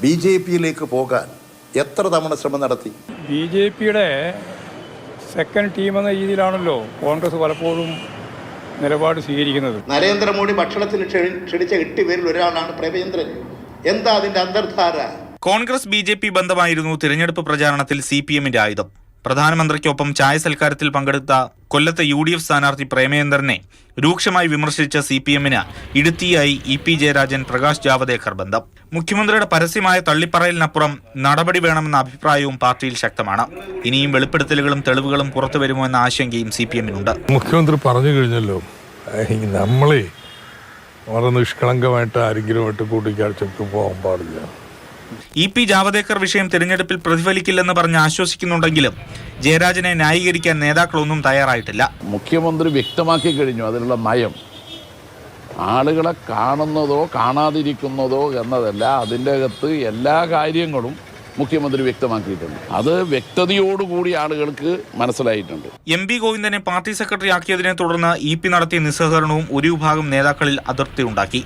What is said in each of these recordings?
BJP-യിലേക്ക് പോകാൻ എത്ര തവണ ശ്രമം നടത്തി? BJP-യുടെ സെക്കൻഡ് ടീം എന്ന രീതിയിലാണല്ലോ കോൺഗ്രസ് പലപ്പോഴും നിലപാട് സ്വീകരിക്കുന്നത്. നരേന്ദ്രമോദി ഭക്ഷണത്തിന് ക്ഷണിച്ച 8 പേരിൽ ഒരാളാണ് പ്രേമചന്ദ്രൻ. എന്താ അതിന്റെ അന്തർധാര? കോൺഗ്രസ് BJP ബന്ധമായിരുന്നു തിരഞ്ഞെടുപ്പ് പ്രചാരണത്തിൽ CPM-ന്റെ ആയുധം. പ്രധാനമന്ത്രിക്കൊപ്പം ചായ സൽക്കാരത്തിൽ പങ്കെടുത്ത കൊല്ലത്തെ UDF സ്ഥാനാർത്ഥി പ്രേമചന്ദ്രനെ രൂക്ഷമായി വിമർശിച്ച CPM-ന് ഇടുത്തിയായി EP ജയരാജൻ, പ്രകാശ് ജാവദേക്കർ ബന്ധം. മുഖ്യമന്ത്രിയുടെ പരസ്യമായ തള്ളിപ്പറയലിനപ്പുറം നടപടി വേണമെന്ന അഭിപ്രായവും പാർട്ടിയിൽ ശക്തമാണ്. ഇനിയും വെളിപ്പെടുത്തലുകളും തെളിവുകളും പുറത്തു വരുമോ എന്ന ആശങ്കയും CPM-നുണ്ട്. മുഖ്യമന്ത്രി പറഞ്ഞു കഴിഞ്ഞല്ലോ, നമ്മളെ വളരെ നിഷ്കളങ്കമായിട്ട് ആരെങ്കിലുമായിട്ട് കൂട്ടിക്കാഴ്ചക്ക് പോകാൻ പാടില്ല. EP ജാവദേക്കർ വിഷയം തിരഞ്ഞെടുപ്പിൽ പ്രതിഫലിക്കില്ലെന്ന് പറഞ്ഞ് ആശ്വസിക്കുന്നുണ്ടെങ്കിലും ജയരാജനെ ന്യായീകരിക്കാൻ നേതാക്കളൊന്നും തയ്യാറായിട്ടില്ല. മുഖ്യമന്ത്രി വ്യക്തമാക്കി കഴിഞ്ഞു അതിലുള്ള നയം. ആളുകളെ കാണുന്നതോ കാണാതിരിക്കുന്നതോ എന്നതല്ല, അതിൻ്റെ അകത്ത് എല്ലാ കാര്യങ്ങളും മുഖ്യമന്ത്രി വ്യക്തമാക്കിയിട്ടുണ്ട്. അത് വ്യക്തതയോടുകൂടി ആളുകൾക്ക് മനസ്സിലായിട്ടുണ്ട്. MP ഗോവിന്ദനെ പാർട്ടി സെക്രട്ടറി ആക്കിയതിനെ തുടർന്ന് EP നടത്തിയ നിസ്സഹകരണവും ഒരു വിഭാഗം നേതാക്കളിൽ അതൃപ്തി ഉണ്ടാക്കി.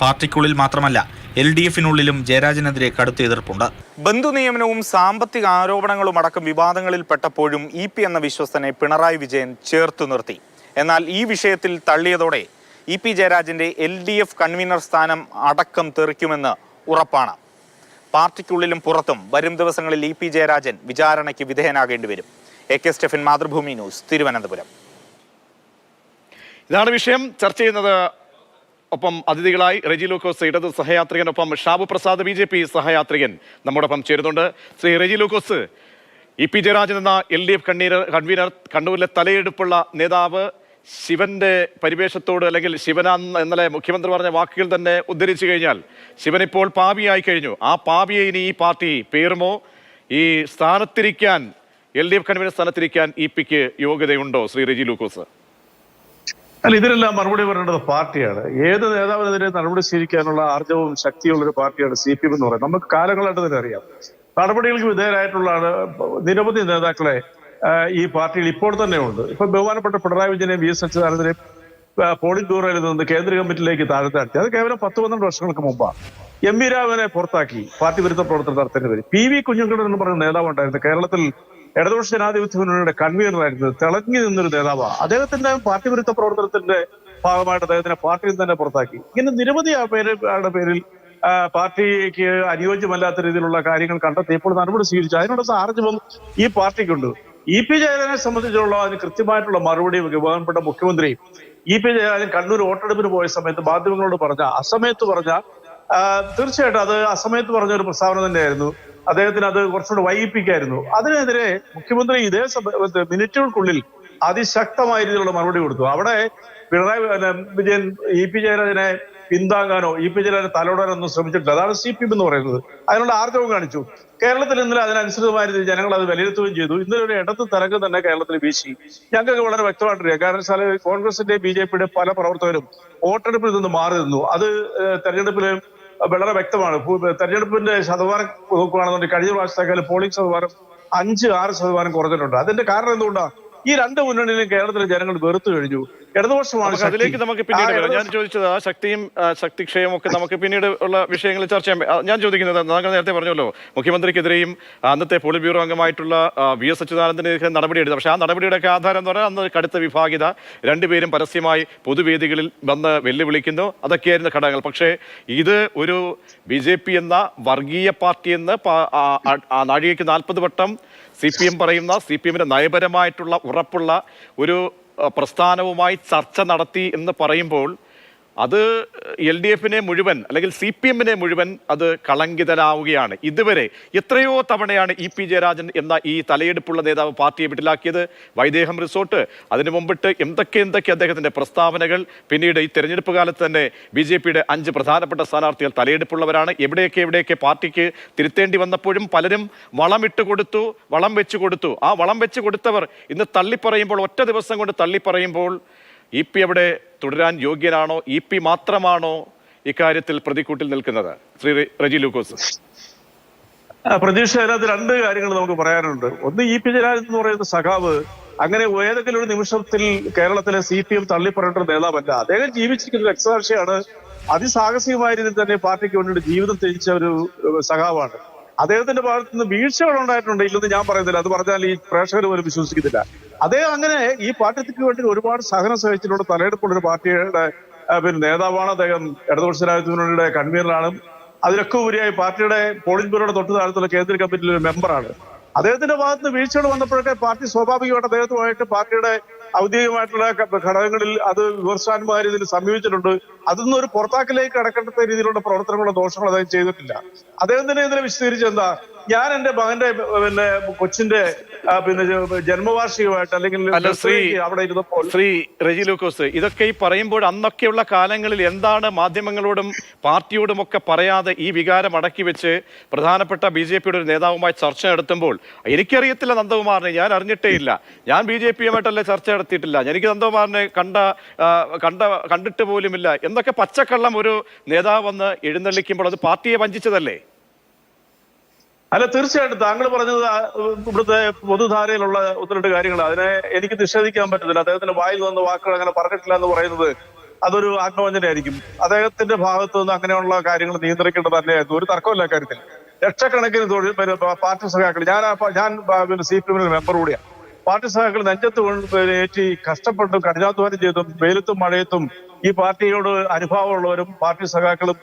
പാർട്ടിക്കുള്ളിൽ മാത്രമല്ല, LDF-നുള്ളിലും ജയരാജനെതിരെ കടുത്ത എതിർപ്പുണ്ട്. ബന്ധു നിയമനവും സാമ്പത്തിക ആരോപണങ്ങളും അടക്കം വിവാദങ്ങളിൽ പെട്ടപ്പോഴും EP എന്ന വിശ്വസ്തനെ പിണറായി വിജയൻ ചേർത്തു നിർത്തി. എന്നാൽ ഈ വിഷയത്തിൽ തള്ളിയതോടെ EP ജയരാജന്റെ LDF കൺവീനർ സ്ഥാനം അടക്കം തെറിക്കുമെന്ന് ഉറപ്പാണ്. പാർട്ടിക്കുള്ളിലും പുറത്തും വരും ദിവസങ്ങളിൽ EP ജയരാജൻ വിചാരണയ്ക്ക് വിധേയനാകേണ്ടി വരും. AK Stephen, Mathrubhumi news, Thiruvananthapuram. ഇതാണ് വിഷയം ചർച്ച ചെയ്യുന്നത്. ഒപ്പം അതിഥികളായി റെജി ലൂക്കോസ്, ഇടത് സഹയാത്രികൻ, ഒപ്പം ഷാബു പ്രസാദ്, BJP സഹയാത്രികൻ നമ്മോടൊപ്പം ചേരുന്നുണ്ട്. ശ്രീ റെജി ലൂക്കോസ്, EP ജയരാജൻ എന്ന LDF കൺവീനർ, കണ്ണൂരിലെ തലയെടുപ്പുള്ള നേതാവ്, ശിവന്റെ പരിവേഷത്തോട്, അല്ലെങ്കിൽ ശിവന എന്നലെ മുഖ്യമന്ത്രി പറഞ്ഞ വാക്കുകൾ തന്നെ ഉദ്ധരിച്ചു കഴിഞ്ഞാൽ ശിവൻ ഇപ്പോൾ പാപിയായി കഴിഞ്ഞു. ആ പാപിയെ ഇനി ഈ പാർട്ടി പേറുമോ? ഈ സ്ഥാനത്തിരിക്കാൻ, LDF കൺവീനർ സ്ഥാനത്തിരിക്കാൻ EP-ക്ക് യോഗ്യതയുണ്ടോ? ശ്രീ റെജി ലൂക്കോസ്. അല്ല, ഇതിനെല്ലാം മറുപടി പറയേണ്ടത് പാർട്ടിയാണ്. ഏത് നേതാവിനെതിരെ നടപടി സ്വീകരിക്കാനുള്ള ആർജവും ശക്തിയുള്ള ഒരു പാർട്ടിയാണ് CPM എന്ന് പറയുന്നത്. നമുക്ക് കാലങ്ങളായിട്ട് തന്നെ അറിയാം. നടപടികൾക്ക് വിധേയരായിട്ടുള്ള നിരവധി നേതാക്കളെ ഈ പാർട്ടിയിൽ ഇപ്പോൾ തന്നെ ഉണ്ട്. ഇപ്പൊ ബഹുമാനപ്പെട്ട പിണറായി വിജയനെയും VS അച്യുതാനന്ദനെയും പോളിറ്റ് ബ്യൂറോയിൽ നിന്ന് കേന്ദ്ര കമ്മിറ്റിയിലേക്ക് താഴ്ത്താക്കി. അത് കേവലം 10-12 വർഷങ്ങൾക്ക് മുമ്പാണ്. MV രാഘവനെ പുറത്താക്കി പാർട്ടി വിരുദ്ധ പ്രവർത്തനം നടത്തേണ്ടി വരും. PV കുഞ്ഞുങ്കടൻ എന്ന് പറയുന്ന നേതാവ് ഉണ്ടായിരുന്നു. കേരളത്തിൽ ഇടതുപക്ഷ ജനാധിപത്യ മുന്നണിയുടെ കൺവീനറായിരുന്നു. തിളങ്ങി നിന്നൊരു നേതാവാണ്. അദ്ദേഹത്തിന്റെ പാർട്ടി വിരുദ്ധ പ്രവർത്തനത്തിന്റെ ഭാഗമായിട്ട് അദ്ദേഹത്തിനെ പാർട്ടിയിൽ തന്നെ പുറത്താക്കി. ഇങ്ങനെ നിരവധി പേരിൽ പാർട്ടിക്ക് അനുയോജ്യമല്ലാത്ത രീതിയിലുള്ള കാര്യങ്ങൾ കണ്ടെത്തിയപ്പോൾ നടപടി സ്വീകരിച്ചു. അതിനുള്ള ആർജവം ഈ പാർട്ടിക്കുണ്ട്. EP ജയരാജനെ സംബന്ധിച്ചുള്ള അതിന് കൃത്യമായിട്ടുള്ള മറുപടി ബഹുമാനപ്പെട്ട മുഖ്യമന്ത്രി EP ജയരാജൻ കണ്ണൂർ വോട്ടെടുപ്പിന് പോയ സമയത്ത് മാധ്യമങ്ങളോട് അസമയത്ത് പറഞ്ഞ തീർച്ചയായിട്ടും അത് അസമയത്ത് പറഞ്ഞ ഒരു പ്രസ്താവന തന്നെയായിരുന്നു. അദ്ദേഹത്തിന് അത് കുറച്ചുകൂടെ വൈകിപ്പിക്കായിരുന്നു. അതിനെതിരെ മുഖ്യമന്ത്രി ഇതേ മിനിറ്റുകൾക്കുള്ളിൽ അതിശക്തമായ രീതിയിലുള്ള മറുപടി കൊടുത്തു. അവിടെ പിണറായി വിജയൻ EP ജയരാജനെ പിന്താങ്ങാനോ EP ജയരാജനെ തലോടാനൊന്നും ശ്രമിച്ചിട്ടില്ല. അതാണ് CPM എന്ന് പറയുന്നത്. അതിനുള്ള ആർജവം കാണിച്ചു. കേരളത്തിൽ ഇന്നലെ അതിനനുസൃതമായ രീതിയിൽ ജനങ്ങൾ അത് വിലയിരുത്തുകയും ചെയ്തു. ഇന്നലെ ഒരു ഇടത് തരംഗം തന്നെ കേരളത്തിൽ വീശി. ഞങ്ങൾക്ക് വളരെ വ്യക്തമായിട്ടില്ല. കാരണം വെച്ചാൽ കോൺഗ്രസിന്റെ BJP-യുടെ പല പ്രവർത്തകരും വോട്ടെടുപ്പിൽ നിന്ന് മാറി നിന്നു. അത് തെരഞ്ഞെടുപ്പിൽ വളരെ വ്യക്തമാണ്. തെരഞ്ഞെടുപ്പിന്റെ ശതമാനം നോക്കുകയാണെന്നുണ്ടെങ്കിൽ കഴിഞ്ഞ പ്രാവശ്യത്തേക്കാളും പോളിംഗ് ശതമാനം 5-6% കുറഞ്ഞിട്ടുണ്ട്. അതിന്റെ കാരണം എന്തുകൊണ്ടാണ്? ഈ രണ്ട് മുന്നണിയിലും കേരളത്തിലെ ജനങ്ങൾ വെറുത്തു കഴിഞ്ഞു. ഇടതുപക്ഷമാണ്. അതിലേക്ക് നമുക്ക് പിന്നീട് വരാം. ഞാൻ ചോദിച്ചത് ആ ശക്തിയും ശക്തിക്ഷയവും ഒക്കെ നമുക്ക് പിന്നീട് ഉള്ള വിഷയങ്ങളിൽ ചർച്ച ചെയ്യാം. ഞാൻ ചോദിക്കുന്നത്, താങ്കൾ നേരത്തെ പറഞ്ഞല്ലോ മുഖ്യമന്ത്രിക്കെതിരെയും അന്നത്തെ പോളിറ്റ് ബ്യൂറോ അംഗമായിട്ടുള്ള VS അച്യുതാനന്ദനെതിരെ നടപടിയെടുത്തു. പക്ഷേ ആ നടപടിയുടെയൊക്കെ ആധാരം എന്ന് പറഞ്ഞാൽ അന്ന് കടുത്ത വിഭാഗിത, രണ്ടുപേരും പരസ്യമായി പൊതുവേദികളിൽ വന്ന് വെല്ലുവിളിക്കുന്നു, അതൊക്കെയായിരുന്നു ഘടകങ്ങൾ. പക്ഷേ ഇത് ഒരു BJP എന്ന വർഗീയ പാർട്ടി എന്ന് നാഴികയ്ക്ക് 40 വട്ടം CPM പറയുന്ന, CPM-ന്റെ നയപരമായിട്ടുള്ള ഉറപ്പുള്ള ഒരു പ്രസ്ഥാനവുമായി ചർച്ച നടത്തി എന്ന് പറയുമ്പോൾ അത് LDF-നെ മുഴുവൻ, അല്ലെങ്കിൽ CPM-നെ മുഴുവൻ അത് കളങ്കിതരാവുകയാണ്. ഇതുവരെ എത്രയോ തവണയാണ് EP ജയരാജൻ എന്ന ഈ തലയെടുപ്പുള്ള നേതാവ് പാർട്ടിയെ വിട്ടിലാക്കിയത്. വൈദേഹം റിസോർട്ട്, അതിനു മുമ്പിട്ട് എന്തൊക്കെ അദ്ദേഹത്തിന്റെ പ്രസ്താവനകൾ. പിന്നീട് ഈ തെരഞ്ഞെടുപ്പ് കാലത്ത് തന്നെ BJP-യുടെ 5 പ്രധാനപ്പെട്ട സ്ഥാനാർത്ഥികൾ തലയെടുപ്പുള്ളവരാണ്. എവിടെയൊക്കെ പാർട്ടിക്ക് തിരുത്തേണ്ടി വന്നപ്പോഴും പലരും വളം വെച്ചു കൊടുത്തു. ആ വളം വെച്ച് കൊടുത്തവർ ഇന്ന് തള്ളിപ്പറയുമ്പോൾ, ഒറ്റ ദിവസം കൊണ്ട് തള്ളിപ്പറയുമ്പോൾ EP അവിടെ തുടരാൻ യോഗ്യനാണോ? EP മാത്രമാണോ ഇക്കാര്യത്തിൽ പ്രതിക്കൂട്ടിൽ നിൽക്കുന്നത്? ശ്രീ റെജി ലൂക്കോസ്. പ്രതീക്ഷ, അതിനകത്ത് 2 കാര്യങ്ങൾ നമുക്ക് പറയാനുണ്ട്. ഒന്ന്, EP ജയരാജൻ എന്ന് പറയുന്ന സഖാവ് അങ്ങനെ ഏതെങ്കിലും ഒരു നിമിഷത്തിൽ കേരളത്തിലെ CPM തള്ളിപ്പറയേണ്ട നേതാവല്ല. അദ്ദേഹം ജീവിച്ചിരിക്കുന്ന രക്തസാക്ഷിയാണ്. അതിസാഹസികമായ രീതിയിൽ തന്നെ പാർട്ടിക്ക് വേണ്ടിയിട്ട് ജീവിതം ത്യജിച്ച ഒരു സഖാവാണ്. അദ്ദേഹത്തിന്റെ ഭാഗത്ത് നിന്ന് വീഴ്ചകൾ ഉണ്ടായിട്ടുണ്ട്, ഇല്ലെന്ന് ഞാൻ പറയുന്നില്ല. അത് പറഞ്ഞാൽ ഈ പ്രേക്ഷകർ പോലും വിശ്വസിക്കുന്നില്ല. അദ്ദേഹം അങ്ങനെ ഈ പാർട്ടിക്ക് വേണ്ടി ഒരുപാട് സഹനം സഹിച്ചിട്ടുണ്ട്. തലയെടുപ്പുള്ള ഒരു പാർട്ടിയുടെ നേതാവാണ് അദ്ദേഹം. ഇടതുപക്ഷ ജനാധിപത്യ കൺവീനറാണ്. അതിലൊക്കെ ഉപരിയായി പാർട്ടിയുടെ പോളിറ്റ് ബ്യൂറോയുടെ തൊട്ട് താഴത്തുള്ള കേന്ദ്ര കമ്മിറ്റിയിലെ ഒരു മെമ്പറാണ്. അദ്ദേഹത്തിന്റെ ഭാഗത്ത് വീഴ്ചകൾ വന്നപ്പോഴൊക്കെ പാർട്ടി സ്വാഭാവികമായിട്ട് അദ്ദേഹത്തുമായിട്ട് പാർട്ടിയുടെ ഔദ്യോഗികമായിട്ടുള്ള ഘടകങ്ങളിൽ അത് വിമർശാന്മാർ ഇതിൽ സമീപിച്ചിട്ടുണ്ട്. അതൊന്നും ഒരു പുറത്താക്കലേക്ക് കടക്കേണ്ട രീതിയിലുള്ള പ്രവർത്തനങ്ങളോ ദോഷങ്ങളോ അദ്ദേഹം ചെയ്തിട്ടില്ല. അദ്ദേഹത്തിന് ഇതിനെ വിശദീകരിച്ച് എന്താ, ഞാൻ എന്റെ മകന്റെ കൊച്ചിന്റെ ജന്മവാർഷികമായിട്ട് അല്ലെങ്കിൽ അവിടെ ഇരുന്നപ്പോൾ ശ്രീ റെജി ലൂക്കോസ്, ഇതൊക്കെ ഈ പറയുമ്പോൾ അന്നൊക്കെയുള്ള കാലങ്ങളിൽ എന്താണ് മാധ്യമങ്ങളോടും പാർട്ടിയോടും ഒക്കെ പറയാതെ ഈ വികാരം അടക്കി വെച്ച് പ്രധാനപ്പെട്ട BJP യുടെ ഒരു നേതാവുമായി ചർച്ച നടത്തുമ്പോൾ, എനിക്കറിയത്തില്ല നന്ദകുമാറിനെ, ഞാൻ അറിഞ്ഞിട്ടേ ഇല്ല, ഞാൻ BJP-യുമായിട്ടല്ലേ ചർച്ച നടത്തിയിട്ടില്ല, എനിക്ക് നന്ദകുമാറിനെ കണ്ടിട്ട് പോലുമില്ല എന്നൊക്കെ പച്ചക്കള്ളം ഒരു നേതാവ് വന്ന് എഴുന്നള്ളിക്കുമ്പോൾ അത് പാർട്ടിയെ വഞ്ചിച്ചതല്ലേ? അല്ല, തീർച്ചയായിട്ടും താങ്കൾ പറഞ്ഞത് ഇവിടുത്തെ പൊതുധാരയിലുള്ള ഒന്ന് രണ്ട് കാര്യങ്ങൾ, അതിനെ എനിക്ക് നിഷേധിക്കാൻ പറ്റത്തില്ല. അദ്ദേഹത്തിന്റെ വായിൽ വന്ന വാക്കുകൾ അങ്ങനെ പറഞ്ഞിട്ടില്ല എന്ന് പറയുന്നത് അതൊരു ആത്മവഞ്ചനയായിരിക്കും. അദ്ദേഹത്തിന്റെ ഭാഗത്തു നിന്ന് അങ്ങനെയുള്ള കാര്യങ്ങൾ നിയന്ത്രിക്കേണ്ടത് തന്നെയായിരുന്നു, ഒരു തർക്കമില്ല കാര്യത്തിൽ. ലക്ഷക്കണക്കിന് പാർട്ടി സഖാക്കൾ, ഞാൻ CPM മെമ്പർ കൂടിയാണ്. പാർട്ടി സഖാക്കൾ നെഞ്ചത്ത് ഏറ്റി കഷ്ടപ്പെട്ടും കഠിനാധ്വാനം ചെയ്തും വെയിലത്തും മഴയത്തും ഈ പാർട്ടിയോട് അനുഭാവമുള്ളവരും പാർട്ടി സഖാക്കളും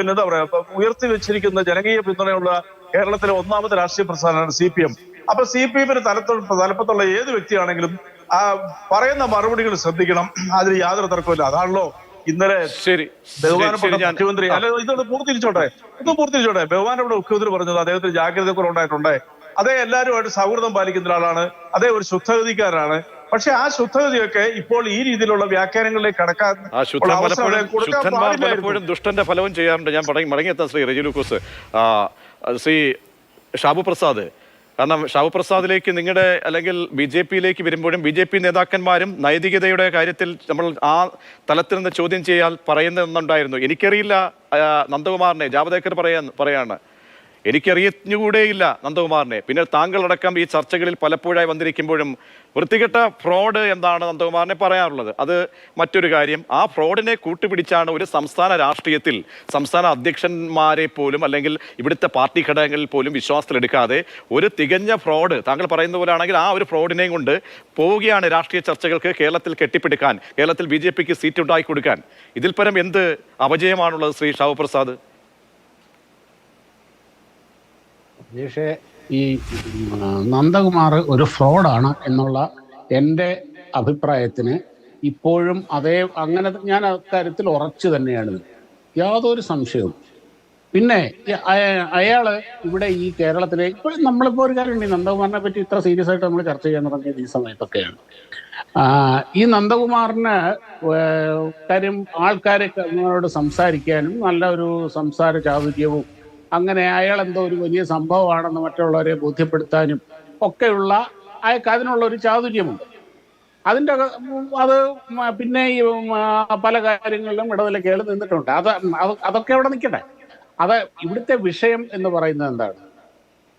എന്താ പറയാ ഉയർത്തി വെച്ചിരിക്കുന്ന ജനകീയ പിന്തുണയുള്ള കേരളത്തിലെ ഒന്നാമത്തെ രാഷ്ട്രീയ പ്രസ്ഥാനമാണ് CPM. അപ്പൊ CPM-ന് തലപ്പത്തുള്ള ഏത് വ്യക്തിയാണെങ്കിലും ആ പറയുന്ന മറുപടികൾ ശ്രദ്ധിക്കണം, അതിൽ യാതൊരു തർക്കമില്ല. അതാണല്ലോ ഇന്നലെ ബഹുമാനപ്പെട്ട മുഖ്യമന്ത്രി ഇതൊന്ന് പൂർത്തിരിച്ചോട്ടെ ബഹുമാനപ്പെട്ട മുഖ്യമന്ത്രി പറഞ്ഞത് അദ്ദേഹത്തിന് ജാഗ്രത കുറവുണ്ടായിട്ടുണ്ട്. അദ്ദേഹം എല്ലാവരുമായിട്ട് സൗഹൃദം പാലിക്കുന്ന ഒരാളാണ്, അദ്ദേഹം ഒരു ശുദ്ധഗതിക്കാരനാണ്. പക്ഷെ ആ ശുദ്ധഗതിയൊക്കെ ഇപ്പോൾ ഈ രീതിയിലുള്ള വ്യാഖ്യാനങ്ങളിലേക്ക് കടക്കാൻ പലപ്പോഴും ദുഷ്ടന്റെ ഫലവും ചെയ്യാറുണ്ട്. ഞാൻ മടങ്ങിയെത്താം ശ്രീ റെജി ലൂക്കോസ്. ശ്രീ ഷാബു പ്രസാദ്, കാരണം ഷാബു പ്രസാദിലേക്ക് നിങ്ങളുടെ അല്ലെങ്കിൽ BJP-യിലേക്ക് വരുമ്പോഴും BJP നേതാക്കന്മാരും നൈതികതയുടെ കാര്യത്തിൽ നമ്മൾ ആ തലത്തിൽ നിന്ന് ചോദ്യം ചെയ്യാൻ പറയുന്നതെന്നുണ്ടായിരുന്നു. എനിക്കറിയില്ല നന്ദകുമാറിനെ, ജാവദേക്കർ പറയാണ്, എനിക്കറിയുകൂടെയില്ല നന്ദകുമാറിനെ. പിന്നെ താങ്കളടക്കം ഈ ചർച്ചകളിൽ പലപ്പോഴായി വന്നിരിക്കുമ്പോഴും വൃത്തികെട്ട ഫ്രോഡ് എന്താണ് നന്ദകുമാറിനെ പറയാറുള്ളത്. അത് മറ്റൊരു കാര്യം. ആ ഫ്രോഡിനെ കൂട്ടുപിടിച്ചാണ് ഒരു സംസ്ഥാന രാഷ്ട്രീയത്തിൽ സംസ്ഥാന അധ്യക്ഷന്മാരെ പോലും അല്ലെങ്കിൽ ഇവിടുത്തെ പാർട്ടി ഘടകങ്ങളിൽ പോലും വിശ്വാസത്തിലെടുക്കാതെ ഒരു തികഞ്ഞ ഫ്രോഡ്, താങ്കൾ പറയുന്ന പോലെ ആണെങ്കിൽ ആ ഒരു ഫ്രോഡിനെയും കൊണ്ട് പോവുകയാണ് രാഷ്ട്രീയ ചർച്ചകൾക്ക് കേരളത്തിൽ കെട്ടിപ്പിടിക്കാൻ, കേരളത്തിൽ BJP-ക്ക് സീറ്റ് ഉണ്ടാക്കി കൊടുക്കാൻ. ഇതിൽ പരം എന്ത് അപജയമാണുള്ളത് ശ്രീ ഷാബു പ്രസാദ്? പക്ഷേ ഈ നന്ദകുമാർ ഒരു ഫ്രോഡാണ് എന്നുള്ള എൻ്റെ അഭിപ്രായത്തിന് ഇപ്പോഴും അങ്ങനെ ഞാൻ അക്കാര്യത്തിൽ ഉറച്ചു തന്നെയാണ്, യാതൊരു സംശയവും. പിന്നെ അയാള് ഇവിടെ ഈ കേരളത്തിലെ ഇപ്പോൾ നമ്മളിപ്പോൾ ഒരു കാര്യമുണ്ട്, ഈ നന്ദകുമാറിനെ പറ്റി ഇത്ര സീരിയസ് ആയിട്ട് നമ്മൾ ചർച്ച ചെയ്യാൻ തുടങ്ങിയത് ഈ സമയത്തൊക്കെയാണ്. ഈ നന്ദകുമാറിന് കാര്യം ആൾക്കാരോട് സംസാരിക്കാനും നല്ല ഒരു സംസാര ചാതുര്യവും അങ്ങനെ അയാൾ എന്തോ ഒരു വലിയ സംഭവമാണെന്ന് മറ്റുള്ളവരെ ബോധ്യപ്പെടുത്താനും ഒക്കെയുള്ള അയാൾക്ക് അതിനുള്ള ഒരു ചാതുര്യമുണ്ട്. അത് പിന്നെ ഈ പല കാര്യങ്ങളിലും ഇടനിലക്കേട് നിന്നിട്ടുണ്ട്. അതൊക്കെ അവിടെ നിൽക്കട്ടെ. ഇവിടുത്തെ വിഷയം എന്ന് പറയുന്നത് എന്താണ്?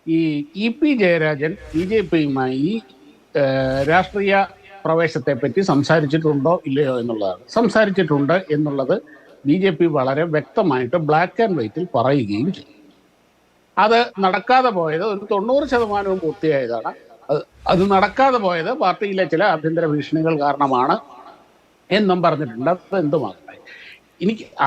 ഈ EP ജയരാജൻ BJP-യുമായി രാഷ്ട്രീയ പ്രവേശത്തെ പറ്റി സംസാരിച്ചിട്ടുണ്ടോ ഇല്ലയോ എന്നുള്ളതാണ്. സംസാരിച്ചിട്ടുണ്ട് എന്നുള്ളത് BJP വളരെ വ്യക്തമായിട്ട് ബ്ലാക്ക് ആൻഡ് വൈറ്റിൽ പറയുകയും ചെയ്യും. അത് നടക്കാതെ പോയത് ഒരു 90% പൂർത്തിയായതാണ്. അത് നടക്കാതെ പോയത് പാർട്ടിയിലെ ചില ആഭ്യന്തര ഭീഷണികൾ കാരണമാണ് എന്നും പറഞ്ഞിട്ടുണ്ട്. അത് എന്തുമാകട്ടെ,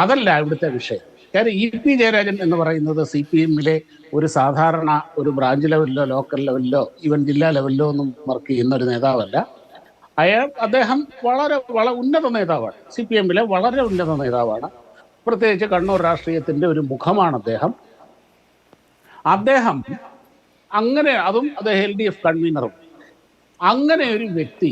അതല്ല ഇവിടുത്തെ വിഷയം. കാര്യം EP ജയരാജൻ എന്ന് പറയുന്നത് CPM-ലെ ഒരു സാധാരണ ഒരു ബ്രാഞ്ച് ലെവലിലോ ലോക്കൽ ലെവലിലോ ഈവൻ ജില്ലാ ലെവലിലോ ഒന്നും വർക്ക് ചെയ്യുന്ന ഒരു നേതാവല്ല. അദ്ദേഹം വളരെ ഉന്നത നേതാവാണ്, CPM-ലെ വളരെ ഉന്നത നേതാവാണ്. പ്രത്യേകിച്ച് കണ്ണൂർ രാഷ്ട്രീയത്തിൻ്റെ ഒരു മുഖമാണ് അദ്ദേഹം അങ്ങനെ, അതും അദ്ദേഹം LDF കൺവീനറും. അങ്ങനെ ഒരു വ്യക്തി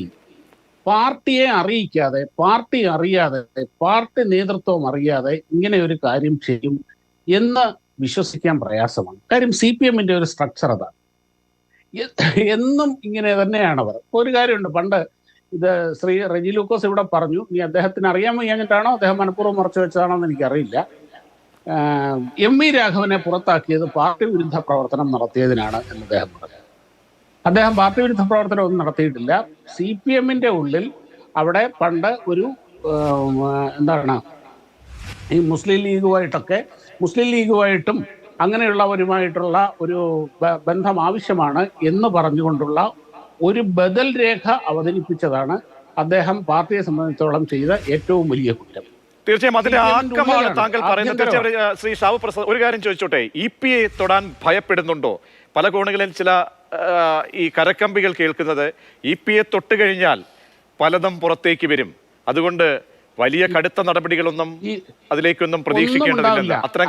പാർട്ടിയെ അറിയിക്കാതെ, പാർട്ടി അറിയാതെ, പാർട്ടി നേതൃത്വം അറിയാതെ ഇങ്ങനെ ഒരു കാര്യം ചെയ്യും എന്ന് വിശ്വസിക്കാൻ പ്രയാസമാണ്. കാര്യം CPM-ന്റെ ഒരു സ്ട്രക്ചർ അതാണ്. എന്നും ഇങ്ങനെ തന്നെയാണ് അവർ. ഒരു കാര്യമുണ്ട്, പണ്ട് ഇത് ശ്രീ റെജി ലൂക്കോസ് ഇവിടെ പറഞ്ഞു, നീ അദ്ദേഹത്തിന് അറിയാൻ വയ്യാഞ്ഞിട്ടാണോ അദ്ദേഹം മനഃപൂർവ്വം മറച്ചു വെച്ചതാണോ എന്ന് എനിക്കറിയില്ല. MV രാഘവനെ പുറത്താക്കിയത് പാർട്ടി വിരുദ്ധ പ്രവർത്തനം നടത്തിയതിനാണ് എന്ന് അദ്ദേഹം പറഞ്ഞു. അദ്ദേഹം പാർട്ടി വിരുദ്ധ പ്രവർത്തനം ഒന്നും നടത്തിയിട്ടില്ല. CPM-ന്റെ ഉള്ളിൽ അവിടെ പണ്ട് ഒരു ഈ മുസ്ലിം ലീഗുമായിട്ടും അങ്ങനെയുള്ളവരുമായിട്ടുള്ള ഒരു ബന്ധം ആവശ്യമാണ് എന്ന് പറഞ്ഞുകൊണ്ടുള്ള ഒരു ബദൽ രേഖ അവതരിപ്പിച്ചതാണ് അദ്ദേഹം പാർട്ടിയെ സംബന്ധിച്ചോളം ചെയ്ത ഏറ്റവും വലിയ കുറ്റം. തീർച്ചയായും അതിന്റെ ആക്കമാണ് താങ്കൾ പറയുന്നത്. തീർച്ചയായും ശ്രീ ഷാവു പ്രസാദ്, ഒരു കാര്യം ചോദിച്ചോട്ടെ, EPA തൊടാൻ ഭയപ്പെടുന്നുണ്ടോ? പല കോണുകളിൽ ചില ഈ കരക്കമ്പികൾ കേൾക്കുന്നത് EPA തൊട്ട് കഴിഞ്ഞാൽ പലതും പുറത്തേക്ക് വരും, അതുകൊണ്ട് വലിയ കടുത്ത നടപടികളൊന്നും അതിലേക്കൊന്നും പ്രതീക്ഷിക്കേണ്ടതില്ല. അത്തരം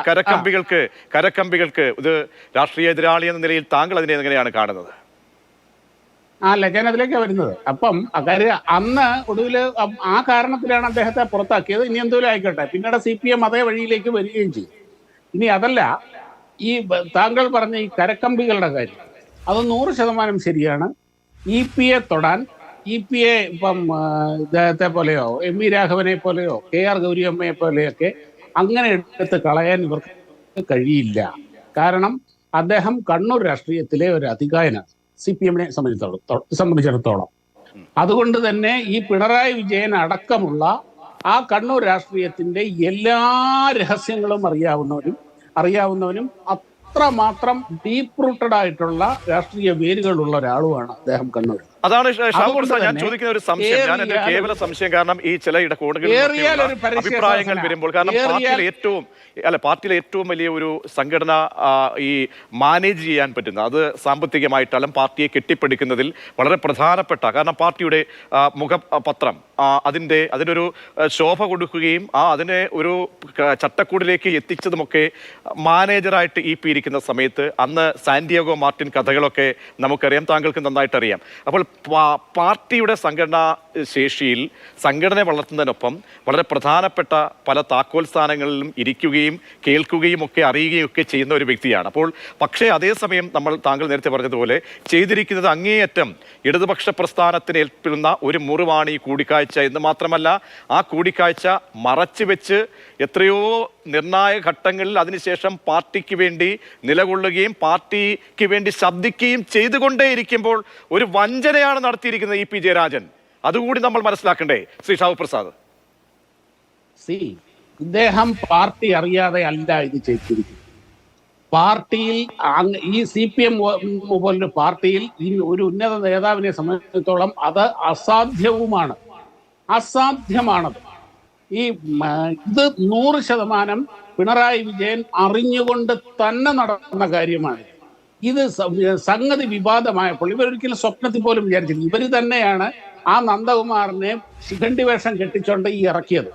കരക്കമ്പികൾക്ക് ഇത് രാഷ്ട്രീയ എതിരാളി എന്ന നിലയിൽ താങ്കൾ അതിനെ എങ്ങനെയാണ് കാണുന്നത്? അല്ല, ഞാൻ അതിലേക്കാണ് വരുന്നത്. അപ്പം കാര്യം അന്ന് ഒടുവിൽ ആ കാരണത്തിലാണ് അദ്ദേഹത്തെ പുറത്താക്കിയത്. ഇനി എന്തെങ്കിലും ആയിക്കോട്ടെ, പിന്നീട് CPM അതേ വഴിയിലേക്ക് വരികയും ചെയ്യും. ഇനി അതല്ല, ഈ താങ്കൾ പറഞ്ഞ ഈ കരക്കമ്പികളുടെ കാര്യം അത് 100% ശരിയാണ്. EPA തൊടാൻ EPA ഇപ്പം ഇദ്ദേഹത്തെ പോലെയോ MV രാഘവനെ പോലെയോ KR ഗൗരിയമ്മയെ പോലെയൊക്കെ അങ്ങനെ എടുത്ത് കളയാൻ ഇവർക്ക് കഴിയില്ല. കാരണം അദ്ദേഹം കണ്ണൂർ രാഷ്ട്രീയത്തിലെ ഒരു അതികായനാണ് CPM-നെ സംബന്ധിച്ചിടത്തോളം. അതുകൊണ്ട് തന്നെ ഈ പിണറായി വിജയൻ അടക്കമുള്ള ആ കണ്ണൂർ രാഷ്ട്രീയത്തിന്റെ എല്ലാ രഹസ്യങ്ങളും അറിയാവുന്നവനും അത്രമാത്രം ഡീപ്പ് റൂട്ടഡ് ആയിട്ടുള്ള രാഷ്ട്രീയ വേരുകളുള്ള ഒരാളുമാണ് അദ്ദേഹം കണ്ണൂർ. അതാണ് ഞാൻ ചോദിക്കുന്ന ഒരു സംശയം, ഞാൻ എന്റെ കേവല സംശയം. കാരണം ഈ ചില ഇടകോണുകളിൽ അഭിപ്രായങ്ങൾ വരുമ്പോൾ, കാരണം പാർട്ടിയിലെ ഏറ്റവും വലിയ ഒരു സംഘടന ഈ മാനേജ് ചെയ്യാൻ പറ്റുന്ന, അത് സാമ്പത്തികമായിട്ടാലും പാർട്ടിയെ കെട്ടിപ്പടുക്കുന്നതിൽ വളരെ പ്രധാനപ്പെട്ട, കാരണം പാർട്ടിയുടെ മുഖപത്രം അതിനൊരു ശോഭ കൊടുക്കുകയും അതിനെ ഒരു ചട്ടക്കൂടിലേക്ക് എത്തിച്ചതുമൊക്കെ മാനേജറായിട്ട് EP ഇരിക്കുന്ന സമയത്ത് അന്ന് സാന്റിയാഗോ മാർട്ടിൻ കഥകളൊക്കെ നമുക്കറിയാം, താങ്കൾക്ക് നന്നായിട്ട് അറിയാം. അപ്പോൾ പാർട്ടിയുടെ സംഘടനാ ശേഷിയിൽ സംഘടന വളർത്തുന്നതിനൊപ്പം വളരെ പ്രധാനപ്പെട്ട പല താക്കോൽ സ്ഥാനങ്ങളിലും ഇരിക്കുകയും കേൾക്കുകയും ഒക്കെ അറിയുകയും ഒക്കെ ചെയ്യുന്ന ഒരു വ്യക്തിയാണ്. പക്ഷേ അതേസമയം താങ്കൾ നേരത്തെ പറഞ്ഞതുപോലെ ചെയ്തിരിക്കുന്നത് അങ്ങേയറ്റം ഇടതുപക്ഷ പ്രസ്ഥാനത്തിന് ഏൽപ്പിക്കുന്ന ഒരു മുറിവാണ് ഈ കൂടിക്കാഴ്ച എന്ന് മാത്രമല്ല, ആ കൂടിക്കാഴ്ച മറച്ചു വെച്ച് എത്രയോ നിർണായക ഘട്ടങ്ങളിൽ അതിനുശേഷം പാർട്ടിക്ക് വേണ്ടി നിലകൊള്ളുകയും പാർട്ടിക്ക് വേണ്ടി ശബ്ദിക്കുകയും ചെയ്തുകൊണ്ടേയിരിക്കുമ്പോൾ ഒരു വഞ്ചനയാണ് നടത്തിയിരിക്കുന്നത് EP ജയരാജൻ. അതുകൂടി നമ്മൾ മനസ്സിലാക്കണ്ടേ ശ്രീ ഷാവു പ്രസാദ്? ഇദ്ദേഹം പാർട്ടി അറിയാതെ അല്ല ഇത് ചെയ്തിരിക്കുന്നത്. പാർട്ടിയിൽ ഈ CPM പോലൊരു പാർട്ടിയിൽ ഈ ഒരു ഉന്നത നേതാവിനെ സംബന്ധിച്ചിടത്തോളം അത് അസാധ്യമാണത്. ഇത് 100% പിണറായി വിജയൻ അറിഞ്ഞുകൊണ്ട് തന്നെ നടന്ന കാര്യമാണ്. ഇത് സംഗതി വിവാദമായപ്പോൾ ഇവരൊരിക്കലും സ്വപ്നത്തിൽ പോലും വിചാരിച്ചില്ല. ഇവർ തന്നെയാണ് ആ നന്ദകുമാറിനെ ശിഖണ്ഡി വേഷം കെട്ടിച്ചുകൊണ്ട് ഇറക്കിയത്.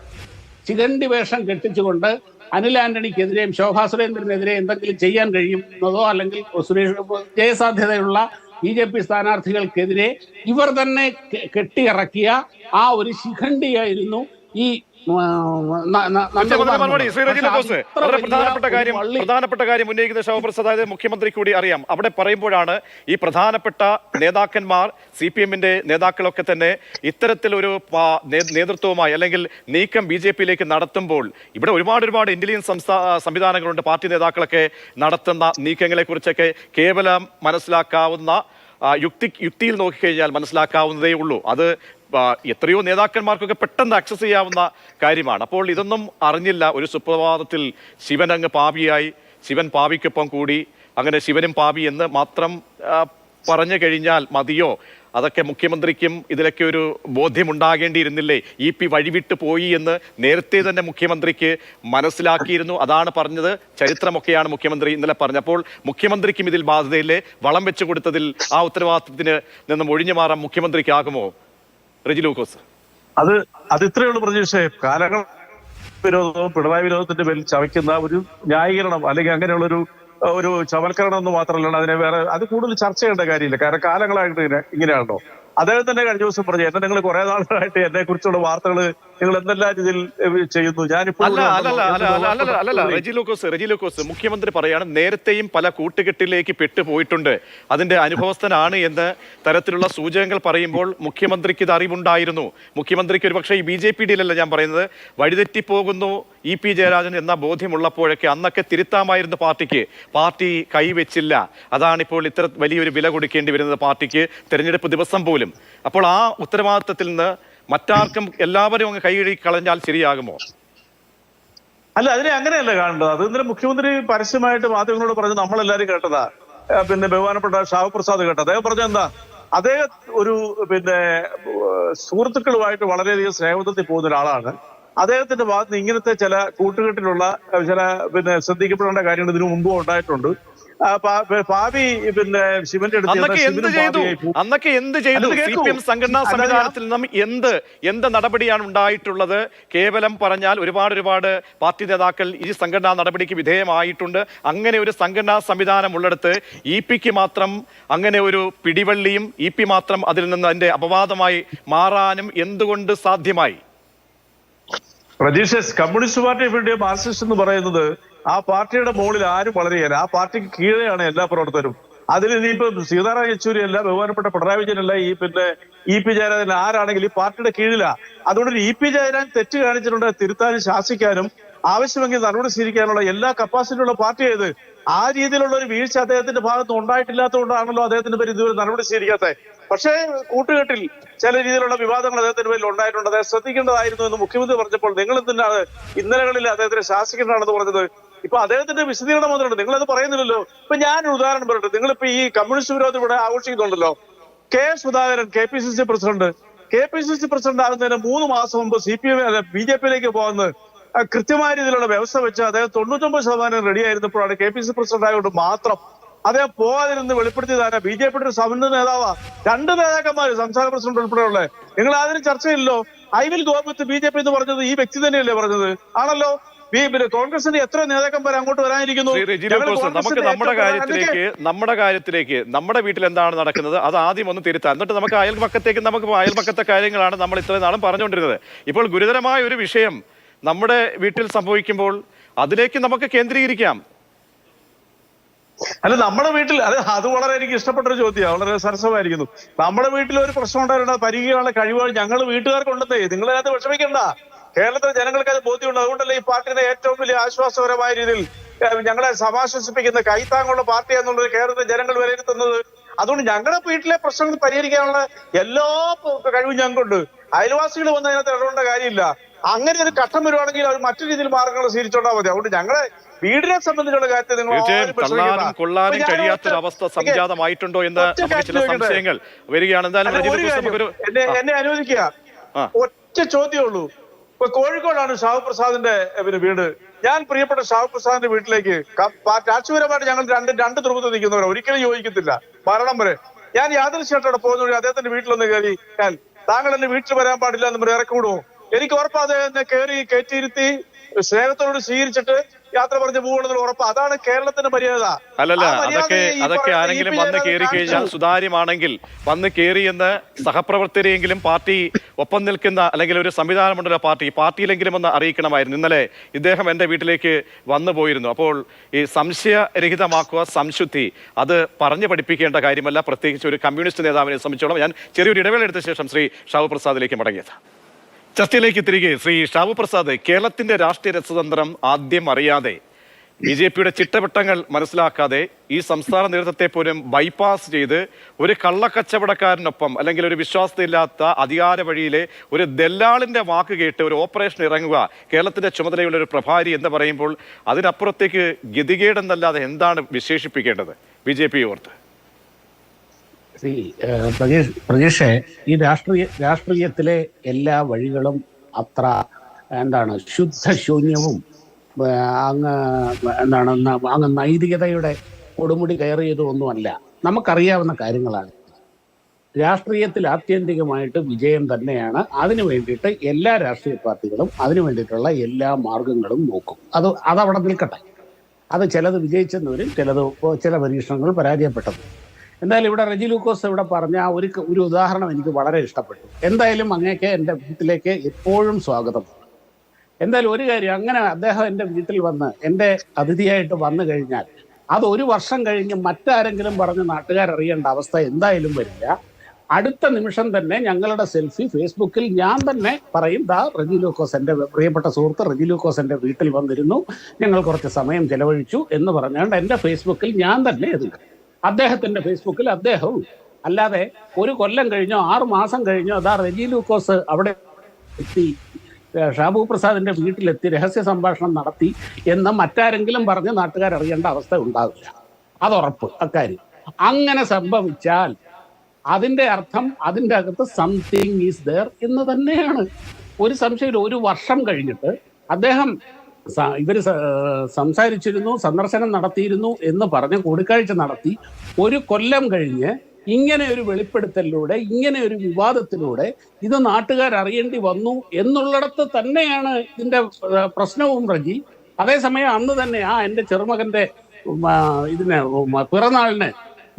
ശിഖണ്ഡി വേഷം കെട്ടിച്ചുകൊണ്ട് അനിൽ ആന്റണിക്കെതിരെയും ശോഭാ സുരേന്ദ്രനെതിരെ എന്തെങ്കിലും ചെയ്യാൻ കഴിയുന്നതോ അല്ലെങ്കിൽ ജയസാധ്യതയുള്ള BJP സ്ഥാനാർത്ഥികൾക്കെതിരെ ഇവർ തന്നെ കെട്ടിയിറക്കിയ ആ ഒരു ശിഖണ്ഡിയായിരുന്നു ഈ പ്രധാനപ്പെട്ട കാര്യം ഉന്നയിക്കുന്ന ശിവപ്രസാദ്. അതായത് മുഖ്യമന്ത്രി കൂടി അറിയാം, അവിടെ പറയുമ്പോഴാണ് ഈ പ്രധാനപ്പെട്ട നേതാക്കന്മാർ CPM-ന്റെ നേതാക്കളൊക്കെ തന്നെ ഇത്തരത്തിലൊരു നേതൃത്വവുമായി അല്ലെങ്കിൽ നീക്കം BJP-യിലേക്ക് നടത്തുമ്പോൾ ഇവിടെ ഒരുപാട് ഇന്റലിജൻസ് സംവിധാനങ്ങളുണ്ട്. പാർട്ടി നേതാക്കളൊക്കെ നടത്തുന്ന നീക്കങ്ങളെ കുറിച്ചൊക്കെ കേവലം മനസ്സിലാക്കാവുന്ന യുക്തിയിൽ നോക്കിക്കഴിഞ്ഞാൽ മനസ്സിലാക്കാവുന്നതേ ഉള്ളൂ. അത് എത്രയോ നേതാക്കന്മാർക്കൊക്കെ പെട്ടെന്ന് ആക്സസ് ചെയ്യാവുന്ന കാര്യമാണ്. അപ്പോൾ ഇതൊന്നും അറിഞ്ഞില്ല. ഒരു സുപ്രഭാതത്തിൽ ശിവൻ അങ്ങ് പാപിയായി, ശിവൻ പാപിക്കൊപ്പം കൂടി, അങ്ങനെ ശിവനും പാപി എന്ന് മാത്രം പറഞ്ഞു കഴിഞ്ഞാൽ മതിയോ? അതൊക്കെ മുഖ്യമന്ത്രിക്കും ഇതിലൊക്കെ ഒരു ബോധ്യമുണ്ടാകേണ്ടിയിരുന്നില്ലേ? EP വഴിവിട്ട് പോയി എന്ന് നേരത്തെ തന്നെ മുഖ്യമന്ത്രിക്ക് മനസ്സിലാക്കിയിരുന്നു. അതാണ് പറഞ്ഞത്. ചരിത്രമൊക്കെയാണ് മുഖ്യമന്ത്രി ഇന്നലെ പറഞ്ഞപ്പോൾ മുഖ്യമന്ത്രിക്കും ഇതിൽ ബാധ്യതയില്ലേ? വളം വെച്ചു കൊടുത്തതിൽ ആ ഉത്തരവാദിത്തത്തിന് നിന്നും ഒഴിഞ്ഞു മാറാൻ മുഖ്യമന്ത്രിക്കാകുമോ? റെജി ലൂക്കോസ്. അത് ഇത്രയുള്ള പ്രതീക്ഷ കാലങ്ങൾ വിരോധവും പിണറായി വിരോധത്തിന്റെ പേരിൽ ചവയ്ക്കുന്ന ഒരു ന്യായീകരണം അല്ലെങ്കിൽ അങ്ങനെയുള്ളൊരു ചവൽക്കരണം എന്ന് മാത്രമല്ല, അതിനെ വേറെ അത് കൂടുതൽ ചർച്ച ചെയ്യേണ്ട കാര്യമില്ല. കാരണം കാലങ്ങളായിട്ട് ഇങ്ങനെയാണല്ലോ. അദ്ദേഹം തന്നെ കഴിഞ്ഞ ദിവസം പറഞ്ഞു, എന്നെ നിങ്ങൾ കുറെ നാളുകളായിട്ട് എന്നെ കുറിച്ചുള്ള വാർത്തകൾ നിങ്ങൾ എന്തെല്ലാം രീതിയിൽ ചെയ്യുന്നു. റെജി ലൂക്കോസ് മുഖ്യമന്ത്രി പറയാണ് നേരത്തെയും പല കൂട്ടുകെട്ടിലേക്ക് പെട്ടുപോയിട്ടുണ്ട്, അതിന്റെ അനുഭവസ്ഥനാണ് എന്ന് തരത്തിലുള്ള സൂചകങ്ങൾ പറയുമ്പോൾ മുഖ്യമന്ത്രിക്ക് ഇത് അറിവുണ്ടായിരുന്നു. മുഖ്യമന്ത്രിക്ക് ഒരു പക്ഷേ ഈ BJP-യിലല്ല ഞാൻ പറയുന്നത്, വഴിതെറ്റിപ്പോകുന്നു EP ജയരാജൻ എന്ന ബോധ്യമുള്ളപ്പോഴൊക്കെ അന്നൊക്കെ തിരുത്താമായിരുന്നു പാർട്ടി കൈവച്ചില്ല. അതാണിപ്പോൾ ഇത്ര വലിയൊരു വില കൊടുക്കേണ്ടി വരുന്നത് പാർട്ടിക്ക് തെരഞ്ഞെടുപ്പ് ദിവസം പോലും. അപ്പോൾ ആ ഉത്തരവാദിത്തത്തിൽ നിന്ന് മറ്റാർക്കും എല്ലാവരും അങ്ങ് കൈകഴുകി കളഞ്ഞാൽ ശരിയാകുമോ? അല്ല, അതിനെ അങ്ങനെയല്ല കാണേണ്ടത്. അത് ഇന്നലെ മുഖ്യമന്ത്രി പരസ്യമായിട്ട് മാധ്യമങ്ങളോട് പറഞ്ഞു, നമ്മളെല്ലാരും കേട്ടതാ. പിന്നെ ബഹുമാനപ്പെട്ട ഷാഹു പ്രസാദ് കേട്ടത്. അദ്ദേഹം പറഞ്ഞ എന്താ, അദ്ദേഹം ഒരു സുഹൃത്തുക്കളുമായിട്ട് വളരെയധികം സ്നേഹബന്ധത്തിൽ പോകുന്ന ഒരാളാണ്. അദ്ദേഹത്തിന്റെ ഭാഗത്ത് നിന്ന് ഇങ്ങനത്തെ ചില കൂട്ടുകെട്ടിലുള്ള ചില ശ്രദ്ധിക്കപ്പെടേണ്ട കാര്യങ്ങൾ ഇതിനു മുമ്പും ഉണ്ടായിട്ടുണ്ട്. ഭാവി ശിവന്റെ അന്നൊക്കെ എന്ത് ചെയ്തു CPM സംഘടനാ സംവിധാനത്തിൽ നിന്നും എന്ത് നടപടിയാണ് ഉണ്ടായിട്ടുള്ളത്? കേവലം പറഞ്ഞാൽ ഒരുപാട് പാർട്ടി നേതാക്കൾ ഈ സംഘടനാ നടപടിക്ക് വിധേയമായിട്ടുണ്ട്. അങ്ങനെ ഒരു സംഘടനാ സംവിധാനം ഉള്ളിടത്ത് EP മാത്രം അങ്ങനെ ഒരു പിടിവള്ളിയും EP മാത്രം അതിൽ നിന്ന് അതിന്റെ അപവാദമായി മാറാനും എന്തുകൊണ്ട് സാധ്യമായി? പ്രതീക്ഷ, communist party of India Marxist എന്ന് പറയുന്നത് ആ പാർട്ടിയുടെ മുകളിൽ ആരും വളരെയല്ല. ആ പാർട്ടിക്ക് കീഴെയാണ് എല്ലാ പ്രവർത്തകരും. അതിൽ ഇനിയിപ്പം സീതാറാം യെച്ചൂരി അല്ല, ബഹുമാനപ്പെട്ട പിണറായി വിജയനല്ല, EP ജയരാജൻ ആരാണെങ്കിൽ ഈ പാർട്ടിയുടെ കീഴിലാ. അതുകൊണ്ട് EP ജയരാജൻ തെറ്റ് കാണിച്ചിട്ടുണ്ട്, തിരുത്താനും ശാസിക്കാനും ആവശ്യമെങ്കിൽ നടപടി സ്വീകരിക്കാനുള്ള എല്ലാ കപ്പാസിറ്റിയുള്ള പാർട്ടി ഏത്. ആ രീതിയിലുള്ള ഒരു വീഴ്ച അദ്ദേഹത്തിന്റെ ഭാഗത്ത് ഉണ്ടായിട്ടില്ലാത്തതുകൊണ്ടാണല്ലോ അദ്ദേഹത്തിന്റെ പേര് ഇതുവരെ നടപടി സ്വീകരിക്കാത്തത്. പക്ഷേ കൂട്ടുകെട്ടിൽ ചില രീതിയിലുള്ള വിവാദങ്ങൾ അദ്ദേഹത്തിന്റെ പേരിൽ ഉണ്ടായിട്ടുണ്ട്. അദ്ദേഹം ശ്രദ്ധിക്കേണ്ടതായിരുന്നു എന്ന് മുഖ്യമന്ത്രി പറഞ്ഞപ്പോൾ നിങ്ങൾ എന്തിനാണ് ഇന്നലകളിൽ അദ്ദേഹത്തിനെ ശാസിക്കേണ്ടതാണെന്ന് പറഞ്ഞത്? ഇപ്പൊ അദ്ദേഹത്തിന്റെ വിശദീകരണം വന്നിട്ടുണ്ട്, നിങ്ങളത് പറയുന്നില്ലല്ലോ. ഇപ്പൊ ഞാനൊരു ഉദാഹരണം പറയട്ടെ. നിങ്ങളിപ്പോ ഈ കമ്മ്യൂണിസ്റ്റ് വിരോധം ഇവിടെ ആഘോഷിക്കുന്നുണ്ടല്ലോ. സുധാകരൻ KPCC പ്രസിഡന്റ് ആകുന്നതിന് 3 മാസം മുമ്പ് BJP പോകുന്നത് കൃത്യമായ രീതിയിലുള്ള വ്യവസ്ഥ വെച്ച് അദ്ദേഹം 99% റെഡി ആയിരുന്നപ്പോഴാണ് KPCC പ്രസിഡന്റ് ആയതുകൊണ്ട് മാത്രം അദ്ദേഹം പോകാതിരുന്ന് വെളിപ്പെടുത്തിയതാണ്. BJPയുടെ ഒരു സമന്വയ നേതാവാ. 2 നേതാക്കന്മാര് സംസ്ഥാന പ്രസിഡന്റ് ഉൾപ്പെടെയുള്ള. നിങ്ങൾ അതിന് ചർച്ചയില്ലല്ലോ. I will go with BJP എന്ന് പറഞ്ഞത് ഈ വ്യക്തി തന്നെയല്ലേ പറഞ്ഞത്? ആണല്ലോ. കോൺഗ്രസിന്റെ എത്ര നേതാക്കന്മാർ അങ്ങോട്ട് വരാനിരിക്കുന്നു? നമുക്ക് നമ്മുടെ കാര്യത്തിലേക്ക് നമ്മുടെ വീട്ടിൽ എന്താണ് നടക്കുന്നത് അത് ആദ്യം ഒന്ന് തിരുത്താം. എന്നിട്ട് നമുക്ക് അയൽപക്കത്തെ കാര്യങ്ങളാണ് നമ്മൾ ഇത്രയും നാളും പറഞ്ഞുകൊണ്ടിരുന്നത്. ഇപ്പോൾ ഗുരുതരമായ ഒരു വിഷയം നമ്മുടെ വീട്ടിൽ സംഭവിക്കുമ്പോൾ അതിലേക്ക് നമുക്ക് കേന്ദ്രീകരിക്കാം. അല്ല, നമ്മുടെ വീട്ടിൽ അത് വളരെ എനിക്ക് ഇഷ്ടപ്പെട്ട ഒരു ചോദ്യമാണ്, വളരെ സരസമായിരിക്കുന്നു. നമ്മുടെ വീട്ടിൽ ഒരു പ്രശ്നം ഉണ്ടായിരുന്ന പരിഹരിക്കാനുള്ള കഴിവുകൾ ഞങ്ങൾ വീട്ടുകാർക്കുണ്ടെന്നേ. നിങ്ങൾ അതിനകത്ത് വിഷമിക്കണ്ട. കേരളത്തിലെ ജനങ്ങൾക്ക് അത് ബോധ്യമുണ്ട്. അതുകൊണ്ടല്ലേ ഈ പാർട്ടിയുടെ ഏറ്റവും വലിയ ആശ്വാസകരമായ രീതിയിൽ ഞങ്ങളെ സമാശ്വസിപ്പിക്കുന്ന കൈത്താങ്ങുള്ള പാർട്ടി എന്നുള്ളത് കേരളത്തിലെ ജനങ്ങൾ വിലയിരുത്തുന്നത്. അതുകൊണ്ട് ഞങ്ങളുടെ വീട്ടിലെ പ്രശ്നങ്ങൾ പരിഹരിക്കാനുള്ള എല്ലാ കഴിവും ഞങ്ങൾക്കുണ്ട്. അയൽവാസികൾ വന്ന് അതിനകത്ത് ഇടപെടേണ്ട കാര്യമില്ല. അങ്ങനെ ഒരു ഘട്ടം വരുവാണെങ്കിൽ അവർ മറ്റു രീതിയിൽ മാർഗങ്ങൾ സ്വീകരിച്ചോണ്ടാൽ മതി. അതുകൊണ്ട് ഞങ്ങളെ വീടിനെ സംബന്ധിച്ചുള്ള കാര്യത്തിൽ തള്ളാനും കൊള്ളാനും കഴിയാത്തൊരവസ്ഥ സംജാതമായിട്ടുണ്ടോ എന്ന് ചില സംശയങ്ങൾ വരികയാണ്. എന്നെ അനുവദിക്കുക, ഒറ്റ ചോദ്യമേ ഉള്ളൂ. ഇപ്പൊ കോഴിക്കോടാണ് ഷാഹു പ്രസാദിന്റെ വീട്. ഞാൻ പ്രിയപ്പെട്ട ഷാഹു പ്രസാദിന്റെ വീട്ടിലേക്ക് രാഷ്ട്രീയപരമായിട്ട് ഞങ്ങൾ രണ്ട് ധ്രുവത്തിൽ നിൽക്കുന്നവരെ ഒരിക്കലും യോജിക്കത്തില്ല മരണം വരെ. ഞാൻ യാദൃശ്യമായിട്ട് പോകുന്ന വഴി അദ്ദേഹത്തിന്റെ വീട്ടിലൊന്ന് കയറി, താങ്കൾ എന്റെ വീട്ടിൽ വരാൻ പാടില്ല എന്ന് ഇറക്കി വിടുമോ? എനിക്ക് ഉറപ്പ് അദ്ദേഹം കയറ്റിയിരുത്തി സ്നേഹത്തോട് സ്വീകരിച്ചിട്ട് യാത്ര പറഞ്ഞ് പോകുന്നത് ഉറപ്പ്. അതാണ് കേരളത്തിന്റെ മര്യാദ. അതൊക്കെ ആരെങ്കിലും വന്ന് കയറി കഴിഞ്ഞാൽ സുതാര്യമാണെങ്കിൽ വന്ന് കയറി എന്ന് സഹപ്രവർത്തകരെങ്കിലും പാർട്ടി ഒപ്പം നിൽക്കുന്ന അല്ലെങ്കിൽ ഒരു സംവിധാനമുണ്ടല്ലോ പാർട്ടിയിലെങ്കിലും ഒന്ന് അറിയിക്കണമായിരുന്നു. ഇന്നലെ ഇദ്ദേഹം എൻ്റെ വീട്ടിലേക്ക് വന്നു പോയിരുന്നു. അപ്പോൾ ഈ സംശയരഹിതമാക്കുക, സംശുദ്ധി, അത് പറഞ്ഞു പഠിപ്പിക്കേണ്ട കാര്യമല്ല, പ്രത്യേകിച്ച് ഒരു കമ്മ്യൂണിസ്റ്റ് നേതാവിനെ സംബന്ധിച്ചോളം. ഞാൻ ചെറിയൊരു ഇടവേള എടുത്ത ശേഷം ശ്രീ ഷാഹു പ്രസാദിലേക്ക് മടങ്ങിയത്. ചർച്ചയിലേക്ക് തിരികെ. ശ്രീ ഷാഹു പ്രസാദ്, കേരളത്തിന്റെ രാഷ്ട്രീയ രസതന്ത്രം ആദ്യം അറിയാതെ, BJPയുടെ ചിട്ടവട്ടങ്ങൾ മനസ്സിലാക്കാതെ ഈ സംസ്ഥാന നേതൃത്വത്തെ പോലും ബൈപ്പാസ് ചെയ്ത് ഒരു കള്ളക്കച്ചവടക്കാരനൊപ്പം അല്ലെങ്കിൽ ഒരു വിശ്വാസതയില്ലാത്ത അധികാര വഴിയിലെ ഒരു ദല്ലാളിന്റെ വാക്ക് കേട്ട് ഒരു ഓപ്പറേഷൻ ഇറങ്ങുക കേരളത്തിന്റെ ചുമതലയുള്ള ഒരു പ്രഭാരി എന്ന് പറയുമ്പോൾ അതിനപ്പുറത്തേക്ക് ഗതികേടെന്നല്ലാതെ എന്താണ് വിശേഷിപ്പിക്കേണ്ടത് BJP ഓർത്ത്? പ്രജീഷേ, ഈ രാഷ്ട്രീയത്തിലെ എല്ലാ വഴികളും അത്ര ശുദ്ധശൂന്യവും അങ്ങ് നൈതികതയുടെ കൊടുമുടി കയറിയതൊന്നുമല്ല. നമുക്കറിയാവുന്ന കാര്യങ്ങളാണ്. രാഷ്ട്രീയത്തിൽ ആത്യന്തികമായിട്ട് വിജയം തന്നെയാണ്. അതിനു വേണ്ടിയിട്ട് എല്ലാ രാഷ്ട്രീയ പാർട്ടികളും അതിനു വേണ്ടിയിട്ടുള്ള എല്ലാ മാർഗങ്ങളും നോക്കും. അതവിടെ നിൽക്കട്ടെ. അത് ചിലത് വിജയിച്ചെന്ന് ചില പരീക്ഷണങ്ങൾ പരാജയപ്പെട്ടത്. എന്തായാലും ഇവിടെ റെജി ലൂക്കോസ് ഇവിടെ പറഞ്ഞ ഒരു ഉദാഹരണം എനിക്ക് വളരെ ഇഷ്ടപ്പെട്ടു. എന്തായാലും അങ്ങേക്ക് എൻ്റെ വീട്ടിലേക്ക് എപ്പോഴും സ്വാഗതം. എന്തായാലും ഒരു കാര്യം, അങ്ങനെ അദ്ദേഹം എൻ്റെ വീട്ടിൽ വന്ന് എൻ്റെ അതിഥിയായിട്ട് വന്നു കഴിഞ്ഞാൽ അത് 1 വർഷം കഴിഞ്ഞ് മറ്റാരെങ്കിലും പറഞ്ഞ് നാട്ടുകാരറിയേണ്ട അവസ്ഥ എന്തായാലും വരില്ല. അടുത്ത നിമിഷം തന്നെ ഞങ്ങളുടെ സെൽഫി ഫേസ്ബുക്കിൽ ഞാൻ തന്നെ പറയും, റെജി ലൂക്കോസ്, എൻ്റെ പ്രിയപ്പെട്ട സുഹൃത്ത് റെജി ലൂക്കോസ് എൻ്റെ വീട്ടിൽ വന്നിരുന്നു, ഞങ്ങൾ കുറച്ച് സമയം ചെലവഴിച്ചു എന്ന് പറഞ്ഞുകൊണ്ട് എൻ്റെ ഫേസ്ബുക്കിൽ ഞാൻ തന്നെ എഴുതുക. അദ്ദേഹത്തിന്റെ ഫേസ്ബുക്കിൽ അദ്ദേഹവും. അല്ലാതെ 1 കൊല്ലം കഴിഞ്ഞോ 6 മാസം കഴിഞ്ഞോ റെജി ലൂക്കോസ് അവിടെ എത്തി ഷാബു പ്രസാദിന്റെ വീട്ടിലെത്തി രഹസ്യ സംഭാഷണം നടത്തി എന്ന് മറ്റാരെങ്കിലും പറഞ്ഞ് നാട്ടുകാരറിയേണ്ട അവസ്ഥ ഉണ്ടാവില്ല. അതുറപ്പ് അക്കാര്യം. അങ്ങനെ സംഭവിച്ചാൽ അതിൻ്റെ അർത്ഥം അതിൻ്റെ അകത്ത് സംതിങ് ഈസ് ദർ എന്ന് തന്നെയാണ്. ഒരു സംശയമില്ല. 1 വർഷം കഴിഞ്ഞിട്ട് അദ്ദേഹം ഇവർ സംസാരിച്ചിരുന്നു, സന്ദർശനം നടത്തിയിരുന്നു എന്ന് പറഞ്ഞ് കൂടിക്കാഴ്ച നടത്തി 1 കൊല്ലം കഴിഞ്ഞ് ഇങ്ങനെ ഒരു വെളിപ്പെടുത്തലിലൂടെ, ഇങ്ങനെ ഒരു വിവാദത്തിലൂടെ ഇത് നാട്ടുകാർ അറിയേണ്ടി വന്നു എന്നുള്ളിടത്ത് തന്നെയാണ് ഇതിൻ്റെ പ്രശ്നവും റജി. അതേസമയം അന്ന് തന്നെ എൻ്റെ ചെറുമകൻ്റെ പിറന്നാളിന്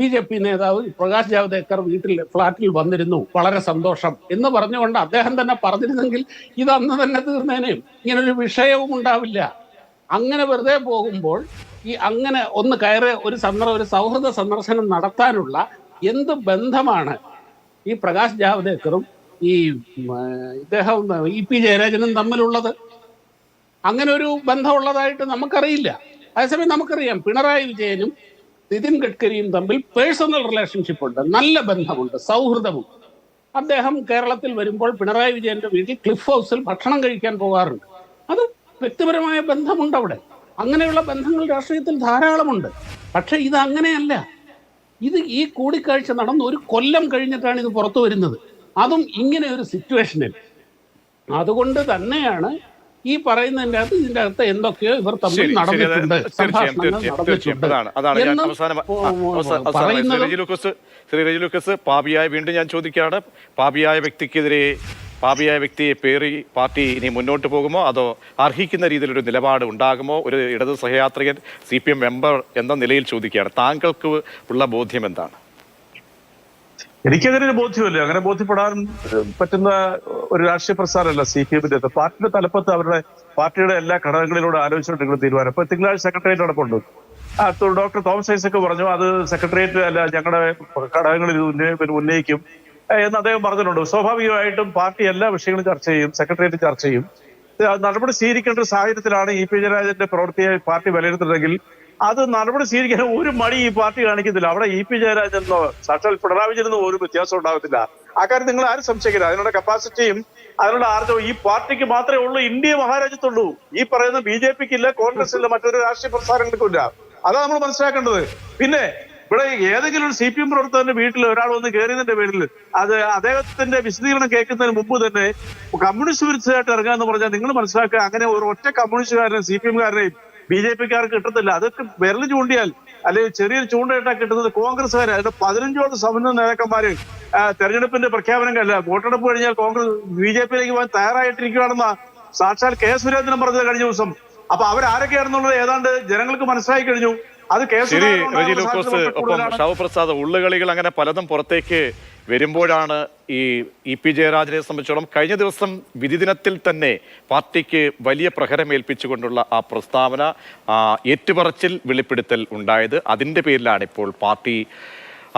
BJP നേതാവ് പ്രകാശ് ജാവ്ദേക്കർ ഫ്ലാറ്റിൽ വന്നിരുന്നു, വളരെ സന്തോഷം എന്ന് പറഞ്ഞുകൊണ്ട് അദ്ദേഹം തന്നെ പറഞ്ഞിരുന്നെങ്കിൽ ഇത് അന്ന് തന്നെ തീർന്നേനെയും ഇങ്ങനൊരു വിഷയവും ഉണ്ടാവില്ല. അങ്ങനെ വെറുതെ പോകുമ്പോൾ അങ്ങനെ ഒന്ന് കയറി ഒരു സൗഹൃദ സന്ദർശനം നടത്താനുള്ള എന്ത് ബന്ധമാണ് ഈ പ്രകാശ് ജാവ്ദേക്കറും ഇദ്ദേഹം EP ജയരാജനും തമ്മിലുള്ളത്? അങ്ങനെ ഒരു ബന്ധമുള്ളതായിട്ട് നമുക്കറിയില്ല. അതേസമയം നമുക്കറിയാം പിണറായി വിജയനും നിതിൻ ഗഡ്കരിയും തമ്മിൽ പേഴ്സണൽ റിലേഷൻഷിപ്പ് ഉണ്ട്, നല്ല ബന്ധമുണ്ട്, സൗഹൃദമുണ്ട്. അദ്ദേഹം കേരളത്തിൽ വരുമ്പോൾ പിണറായി വിജയന്റെ വീട്ടിൽ ക്ലിഫ് ഹൗസിൽ ഭക്ഷണം കഴിക്കാൻ പോകാറുണ്ട്. അത് വ്യക്തിപരമായ ബന്ധമുണ്ട് അവിടെ. അങ്ങനെയുള്ള ബന്ധങ്ങൾ രാഷ്ട്രീയത്തിൽ ധാരാളമുണ്ട്. പക്ഷെ ഇത് അങ്ങനെയല്ല. ഈ കൂടിക്കാഴ്ച നടന്ന് 1 കൊല്ലം കഴിഞ്ഞിട്ടാണ് ഇത് പുറത്തു വരുന്നത്, അതും ഇങ്ങനെ ഒരു സിറ്റുവേഷനിൽ. അതുകൊണ്ട് തന്നെയാണ് ഈ പറയുന്നതിൻ്റെ അകത്ത് ഇതിൻ്റെ അകത്ത് എന്തൊക്കെയോ ഇവർ തമ്മിൽ നടന്നിട്ടുണ്ട്, സംഭാഷണങ്ങൾ നടന്നിട്ടുണ്ട്. ശ്രീ റെജി ലൂക്കോസ്, പാപിയായ വീണ്ടും ഞാൻ ചോദിക്കുകയാണ്, പാപിയായ വ്യക്തിയെ പേറി പാർട്ടി ഇനി മുന്നോട്ട് പോകുമോ, അതോ അർഹിക്കുന്ന രീതിയിലൊരു നിലപാട് ഉണ്ടാകുമോ? ഒരു ഇടത് സഹയാത്രികൻ CPM മെമ്പർ എന്ന നിലയിൽ ചോദിക്കുകയാണ്, താങ്കൾക്ക് ഉള്ള ബോധ്യം എന്താണ്? എനിക്കങ്ങനെ ഒരു ബോധ്യമില്ല. അങ്ങനെ ബോധ്യപ്പെടാൻ പറ്റുന്ന ഒരു രാഷ്ട്രീയ പ്രസ്ഥാനമല്ല CPM-ന്റെ. പാർട്ടിയുടെ തലപ്പത്ത് അവരുടെ പാർട്ടിയുടെ എല്ലാ ഘടകങ്ങളിലൂടെ ആലോചിച്ചുകൊണ്ടിരിക്കുന്ന തീരുമാനം. ഇപ്പൊ തിങ്കളാഴ്ച സെക്രട്ടേറിയറ്റ് നടപ്പുണ്ട്. ഡോക്ടർ തോമസ് ഐസക് പറഞ്ഞു അത് സെക്രട്ടേറിയറ്റ് അല്ല, ഞങ്ങളുടെ ഘടകങ്ങളിൽ ഉന്നയിക്കും എന്ന് അദ്ദേഹം പറഞ്ഞിട്ടുണ്ട്. സ്വാഭാവികമായിട്ടും പാർട്ടി എല്ലാ വിഷയങ്ങളും ചർച്ച ചെയ്യും, സെക്രട്ടേറിയറ്റ് ചർച്ച ചെയ്യും. നടപടി സ്വീകരിക്കേണ്ട ഒരു സാഹചര്യത്തിലാണ് EP ജയരാജന്റെ പ്രവൃത്തിയെ പാർട്ടി വിലയിരുത്തുന്നതെങ്കിൽ അത് നടപടി സ്വീകരിക്കാൻ ഒരു മടി ഈ പാർട്ടി കാണിക്കുന്നില്ല. അവിടെ EP ജയരാജനോ സാക്ഷാൽ പിണറായി വിജയനോ ഒരു വ്യത്യാസം ഉണ്ടാകത്തില്ല. ആ കാര്യം നിങ്ങൾ ആരും സംശയിക്കില്ല. അതിനുള്ള കപ്പാസിറ്റിയും അതിനുള്ള ആർജവും ഈ പാർട്ടിക്ക് മാത്രമേ ഉള്ളൂ, ഇന്ത്യ മഹാരാജ്യത്തുള്ളൂ. ഈ പറയുന്ന BJPക്ക് ഇല്ല, കോൺഗ്രസ് ഇല്ല, മറ്റൊരു രാഷ്ട്രീയ പ്രസ്ഥാനങ്ങൾക്കും ഇല്ല. അതാണ് നമ്മൾ മനസ്സിലാക്കേണ്ടത്. പിന്നെ ഇവിടെ ഏതെങ്കിലും ഒരു CPM പ്രവർത്തകന്റെ വീട്ടിൽ ഒരാൾ വന്ന് കയറിയതിന്റെ പേരിൽ അത് അദ്ദേഹത്തിന്റെ വിശദീകരണം കേൾക്കുന്നതിന് മുമ്പ് തന്നെ കമ്മ്യൂണിസ്റ്റ് വിരുദ്ധമായിട്ട് ഇറങ്ങാന്ന് പറഞ്ഞാൽ നിങ്ങൾ മനസ്സിലാക്കുക, അങ്ങനെ ഒരു ഒറ്റ കമ്മ്യൂണിസ്റ്റുകാരനെയും CPM-കാരനെയും BJP-ക്കാർക്ക് കിട്ടത്തില്ല. അതൊക്കെ വിരൽ ചൂണ്ടിയാൽ അല്ലെങ്കിൽ ചെറിയൊരു ചൂണ്ടയിട്ടാ കിട്ടുന്നത് കോൺഗ്രസ്സുകാർ. അതിന്റെ 15ഓളം സമന്വയ നേതാക്കന്മാര് തെരഞ്ഞെടുപ്പിന്റെ പ്രഖ്യാപനം കഴിഞ്ഞ വോട്ടെടുപ്പ് കഴിഞ്ഞാൽ കോൺഗ്രസ് BJP-യിലേക്ക് പോകാൻ തയ്യാറായിട്ടിരിക്കുകയാണെന്ന സാക്ഷാൽ K. സുരേന്ദ്രൻ പറഞ്ഞത് കഴിഞ്ഞ ദിവസം. അപ്പൊ അവരാരൊക്കെയാണെന്നുള്ളത് ഏതാണ്ട് ജനങ്ങൾക്ക് മനസ്സിലായി കഴിഞ്ഞു. അത് ശരി റെജി ലൂക്കോസ്, ഒപ്പം ഷാബു പ്രസാദ്, ഉള്ളുകളികൾ അങ്ങനെ പലതും പുറത്തേക്ക് വരുമ്പോഴാണ് ഈ EP ജയരാജനെ സംബന്ധിച്ചോളം കഴിഞ്ഞ ദിവസം വിധി ദിനത്തിൽ തന്നെ പാർട്ടിക്ക് വലിയ പ്രഹരമേൽപ്പിച്ചുകൊണ്ടുള്ള ആ പ്രസ്താവന, ഏറ്റുപറച്ചിൽ, വെളിപ്പെടുത്തൽ ഉണ്ടായത്. അതിൻ്റെ പേരിലാണ് ഇപ്പോൾ പാർട്ടി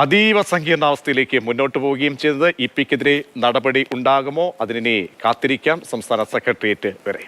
അതീവ സങ്കീർണാവസ്ഥയിലേക്ക് മുന്നോട്ട് പോവുകയും ചെയ്തത്. EP-ക്കെതിരെ നടപടി ഉണ്ടാകുമോ? അതിനെ കാത്തിരിക്കാം സംസ്ഥാന സെക്രട്ടേറിയറ്റ് വരെ.